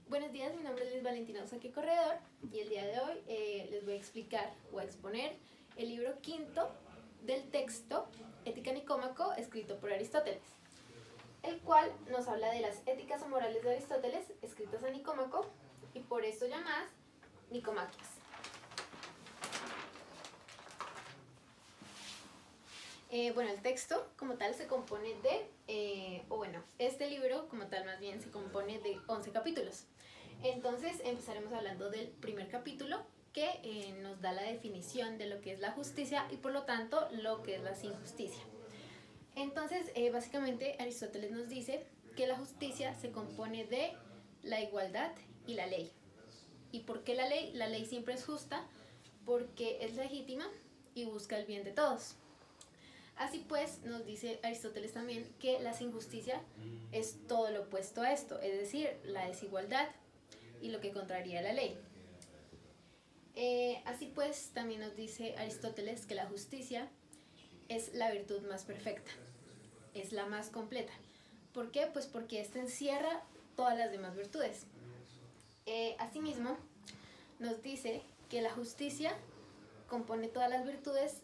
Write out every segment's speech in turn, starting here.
Buenos días, mi nombre es Liz Valentina Usaque Corredor y el día de hoy les voy a explicar o a exponer el libro quinto del texto Ética Nicómaco, escrito por Aristóteles, el cual nos habla de las éticas o morales de Aristóteles escritas a Nicómaco y por esto llamadas Nicomaquias. El texto como tal se compone de, este libro como tal más bien se compone de 11 capítulos. Entonces empezaremos hablando del primer capítulo que nos da la definición de lo que es la justicia y por lo tanto lo que es la injusticia. Entonces básicamente Aristóteles nos dice que la justicia se compone de la igualdad y la ley. ¿Y por qué la ley? La ley siempre es justa porque es legítima y busca el bien de todos. Así pues, nos dice Aristóteles también que la injusticia es todo lo opuesto a esto, es decir, la desigualdad y lo que contraría la ley. Así pues, también nos dice Aristóteles que la justicia es la virtud más perfecta, es la más completa. ¿Por qué? Pues porque esta encierra todas las demás virtudes. Asimismo, nos dice que la justicia compone todas las virtudes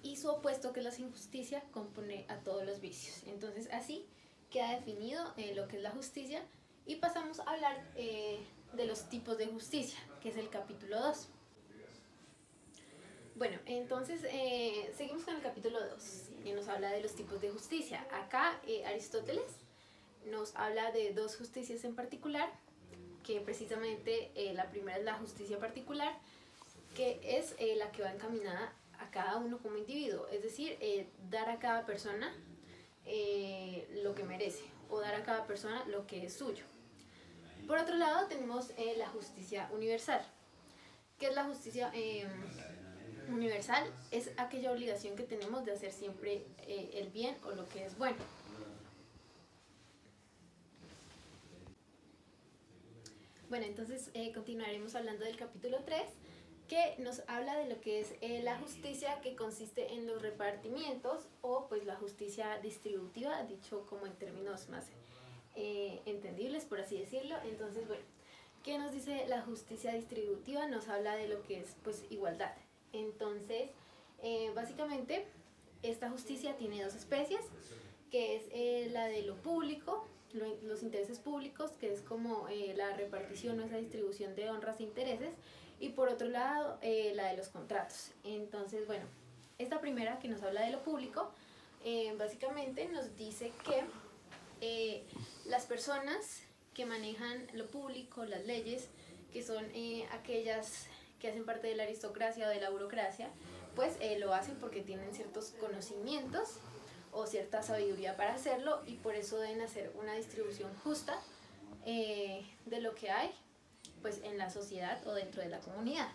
y su opuesto, que es la injusticia, compone a todos los vicios. Entonces así queda definido lo que es la justicia y pasamos a hablar de los tipos de justicia, que es el capítulo 2. Bueno, entonces seguimos con el capítulo 2, que nos habla de los tipos de justicia. Acá Aristóteles nos habla de dos justicias en particular, que precisamente la primera es la justicia particular, que es la que va encaminada a cada uno como individuo, es decir, dar a cada persona lo que merece o dar a cada persona lo que es suyo. Por otro lado tenemos la justicia universal. ¿Qué es la justicia universal? Es aquella obligación que tenemos de hacer siempre el bien o lo que es bueno. Bueno, entonces continuaremos hablando del capítulo 3, que nos habla de lo que es la justicia, que consiste en los repartimientos o pues la justicia distributiva, dicho como en términos más entendibles, por así decirlo. Entonces, bueno, ¿qué nos dice la justicia distributiva? Nos habla de lo que es pues igualdad. Entonces, básicamente, esta justicia tiene dos especies, que es la de lo público, los intereses públicos, que es como la repartición o esa distribución de honras e intereses, y por otro lado la de los contratos. Entonces, bueno, esta primera, que nos habla de lo público, básicamente nos dice que las personas que manejan lo público, las leyes, que son aquellas que hacen parte de la aristocracia o de la burocracia, pues lo hacen porque tienen ciertos conocimientos o cierta sabiduría para hacerlo, y por eso deben hacer una distribución justa de lo que hay pues en la sociedad o dentro de la comunidad,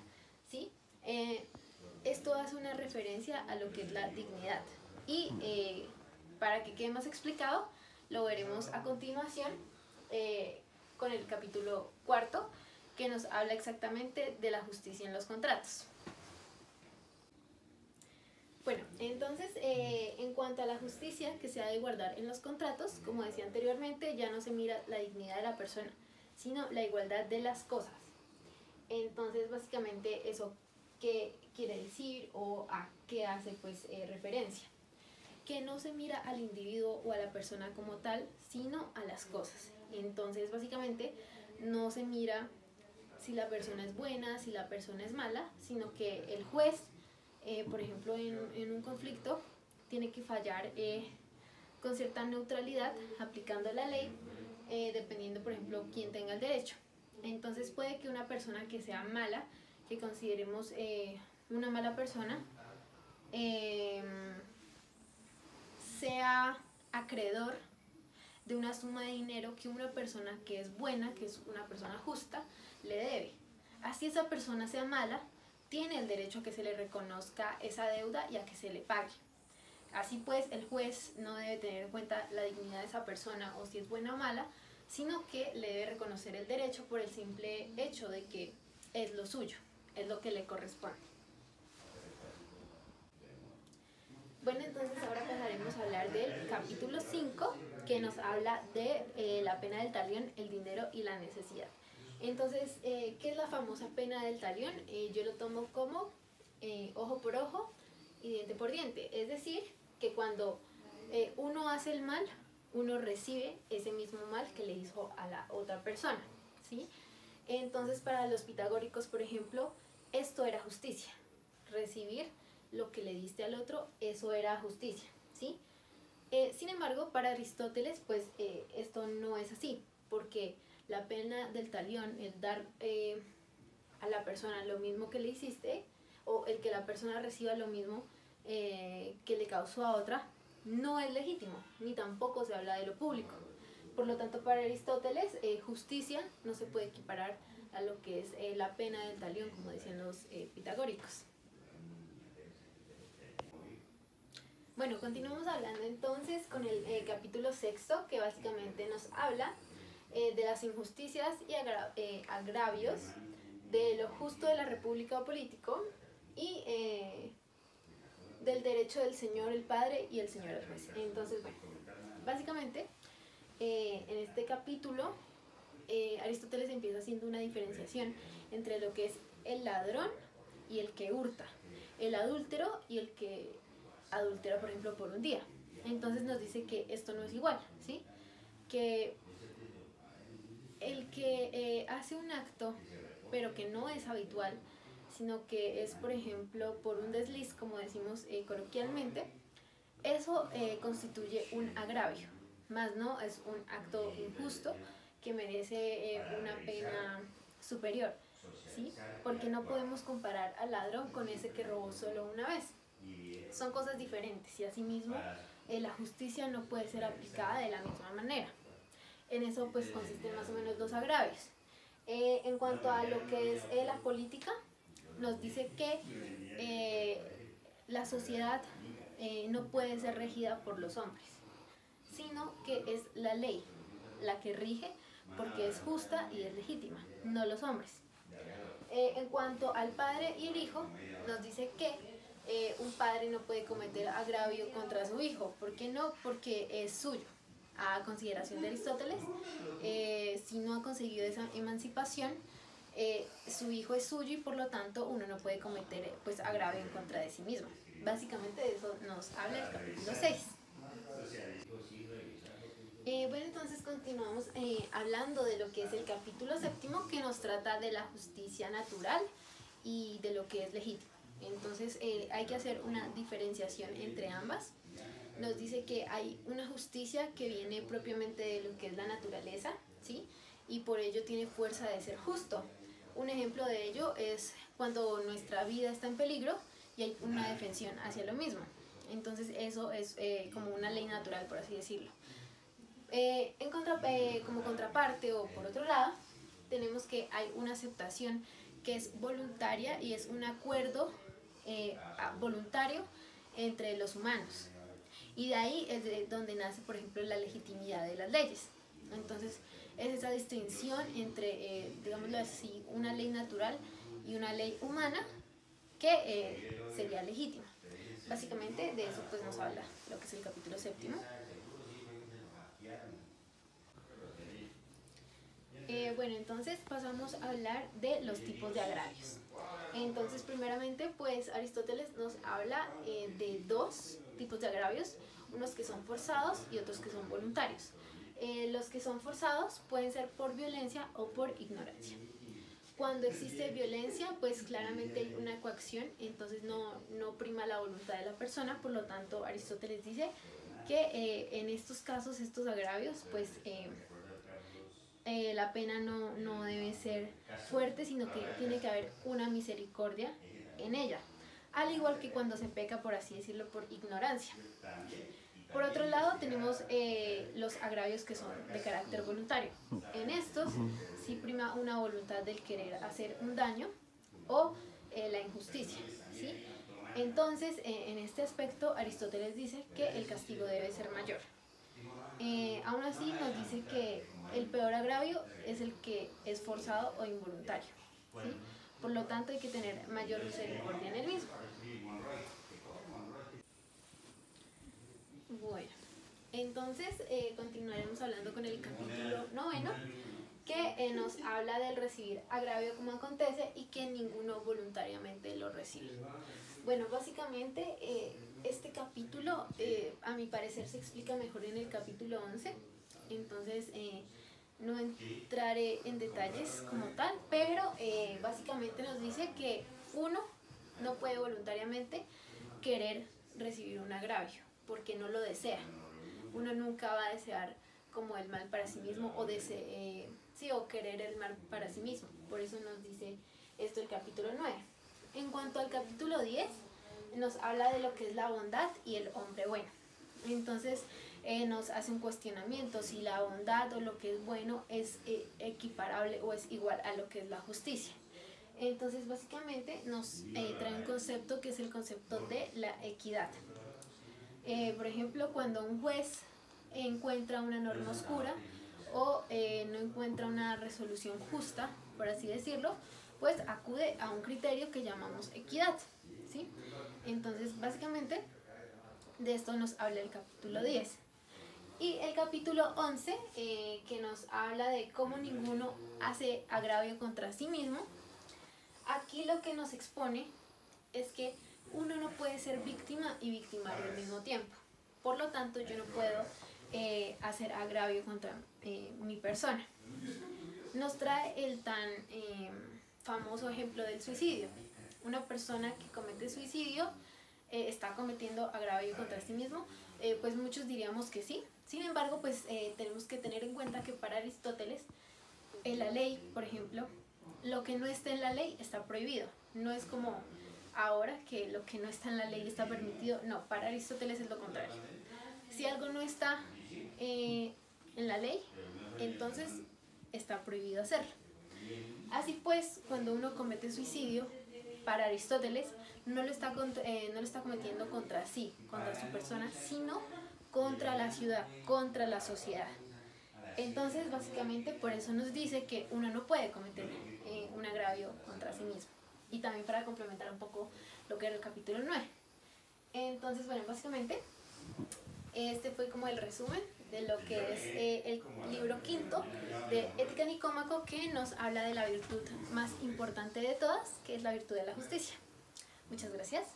¿sí? Esto hace una referencia a lo que es la dignidad, y para que quede más explicado lo veremos a continuación con el capítulo 4, que nos habla exactamente de la justicia en los contratos. Bueno, entonces en cuanto a la justicia que se ha de guardar en los contratos, como decía anteriormente, ya no se mira la dignidad de la persona, sino la igualdad de las cosas. Entonces básicamente eso, ¿qué quiere decir o a qué hace pues referencia? Que no se mira al individuo o a la persona como tal, sino a las cosas. Entonces básicamente no se mira si la persona es buena, si la persona es mala, sino que el juez, por ejemplo en un conflicto, tiene que fallar con cierta neutralidad, aplicando la ley, dependiendo por ejemplo quién tenga el derecho. Entonces puede que una persona que sea mala, que consideremos una mala persona, sea acreedor de una suma de dinero que una persona que es buena, que es una persona justa, le debe. Así esa persona sea mala, tiene el derecho a que se le reconozca esa deuda y a que se le pague. Así pues, el juez no debe tener en cuenta la dignidad de esa persona o si es buena o mala, sino que le debe reconocer el derecho por el simple hecho de que es lo suyo, es lo que le corresponde. Bueno, entonces ahora pasaremos a hablar del capítulo 5, que nos habla de la pena del talión, el dinero y la necesidad. Entonces, ¿qué es la famosa pena del talión? Yo lo tomo como ojo por ojo y diente por diente. Es decir, que cuando uno hace el mal, uno recibe ese mismo mal que le hizo a la otra persona, ¿sí? Entonces, para los pitagóricos, por ejemplo, esto era justicia. Recibir lo que le diste al otro, eso era justicia, ¿sí? Sin embargo, para Aristóteles, pues esto no es así, porque la pena del talión, el dar a la persona lo mismo que le hiciste, o el que la persona reciba lo mismo que le causó a otra, no es legítimo, ni tampoco se habla de lo público. Por lo tanto, para Aristóteles, justicia no se puede equiparar a lo que es la pena del talión, como decían los pitagóricos. Bueno, continuamos hablando entonces con el capítulo 6, que básicamente nos habla de las injusticias y agravios, de lo justo de la república o político y del derecho del Señor el Padre y el Señor el Juez. Entonces, bueno, básicamente en este capítulo Aristóteles empieza haciendo una diferenciación entre lo que es el ladrón y el que hurta, el adúltero y el que adultera, por ejemplo, por un día. Entonces nos dice que esto no es igual, ¿sí? Que el que hace un acto, pero que no es habitual, sino que es, por ejemplo, por un desliz, como decimos coloquialmente, eso constituye un agravio, más no es un acto injusto que merece una pena superior, ¿sí? Porque no podemos comparar al ladrón con ese que robó solo una vez. Son cosas diferentes y asimismo la justicia no puede ser aplicada de la misma manera. En eso pues consisten más o menos los agravios. En cuanto a lo que es la política, nos dice que la sociedad no puede ser regida por los hombres, sino que es la ley la que rige porque es justa y es legítima, no los hombres. En cuanto al padre y el hijo, nos dice que un padre no puede cometer agravio contra su hijo. ¿Por qué no? Porque es suyo. A consideración de Aristóteles, si no ha conseguido esa emancipación, su hijo es suyo y por lo tanto uno no puede cometer pues agravio en contra de sí mismo. Básicamente de eso nos habla el capítulo 6. Bueno, entonces continuamos hablando de lo que es el capítulo 7, que nos trata de la justicia natural y de lo que es legítimo. Entonces hay que hacer una diferenciación entre ambas. Nos dice que hay una justicia que viene propiamente de lo que es la naturaleza, ¿sí? Y por ello tiene fuerza de ser justo. Un ejemplo de ello es cuando nuestra vida está en peligro y hay una defensión hacia lo mismo. Entonces eso es como una ley natural, por así decirlo. Como contraparte o por otro lado, tenemos que hay una aceptación que es voluntaria y es un acuerdo voluntario entre los humanos. Y de ahí es de donde nace, por ejemplo, la legitimidad de las leyes. Entonces, es esa distinción entre, digámoslo así, una ley natural y una ley humana que sería legítima. Básicamente, de eso pues nos habla lo que es el capítulo 7. Bueno, entonces pasamos a hablar de los tipos de agravios. Entonces, primeramente, pues Aristóteles nos habla de dos tipos de agravios, unos que son forzados y otros que son voluntarios. Los que son forzados pueden ser por violencia o por ignorancia. Cuando existe violencia, pues claramente hay una coacción, entonces no prima la voluntad de la persona, por lo tanto Aristóteles dice que en estos casos, estos agravios, pues la pena no debe ser fuerte, sino que tiene que haber una misericordia en ella, al igual que cuando se peca, por así decirlo, por ignorancia. Por otro lado, tenemos los agravios que son de carácter voluntario. En estos sí prima una voluntad del querer hacer un daño o la injusticia, ¿sí? Entonces, en este aspecto, Aristóteles dice que el castigo debe ser mayor. Aún así, nos dice que el peor agravio es el que es forzado o involuntario, ¿sí? Por lo tanto, hay que tener mayor misericordia en el mismo. Bueno, Entonces continuaremos hablando con el capítulo 9, que nos habla del recibir agravio como acontece y que ninguno voluntariamente lo recibe. Bueno, básicamente este capítulo a mi parecer se explica mejor en el capítulo 11, entonces no entraré en detalles como tal, pero básicamente nos dice que uno no puede voluntariamente querer recibir un agravio porque no lo desea. Uno nunca va a desear como el mal para sí mismo o querer el mal para sí mismo. Por eso nos dice esto el capítulo 9. En cuanto al capítulo 10, nos habla de lo que es la bondad y el hombre bueno. Entonces nos hace un cuestionamiento si la bondad o lo que es bueno es equiparable o es igual a lo que es la justicia. Entonces básicamente nos trae un concepto que es el concepto de la equidad. Por ejemplo, cuando un juez encuentra una norma oscura o no encuentra una resolución justa, por así decirlo, pues acude a un criterio que llamamos equidad, ¿sí? Entonces básicamente de esto nos habla el capítulo 10. Y el capítulo 11, que nos habla de cómo ninguno hace agravio contra sí mismo. Aquí lo que nos expone es que uno no puede ser víctima y victimario al mismo tiempo. Por lo tanto, yo no puedo hacer agravio contra mi persona. Nos trae el tan famoso ejemplo del suicidio. Una persona que comete suicidio está cometiendo agravio contra sí mismo. Pues muchos diríamos que sí. Sin embargo, pues tenemos que tener en cuenta que para Aristóteles, en la ley, por ejemplo, lo que no está en la ley está prohibido. No es como ahora que lo que no está en la ley está permitido. No, para Aristóteles es lo contrario. Si algo no está en la ley, entonces está prohibido hacerlo. Así pues, cuando uno comete suicidio, para Aristóteles no lo está cometiendo contra sí, contra su persona, sino contra la ciudad, contra la sociedad. Entonces, básicamente, por eso nos dice que uno no puede cometer un agravio contra sí mismo. Y también para complementar un poco lo que era el capítulo 9. Entonces, bueno, básicamente, este fue como el resumen de lo que es el libro quinto de Ética Nicómaco, que nos habla de la virtud más importante de todas, que es la virtud de la justicia. Muchas gracias.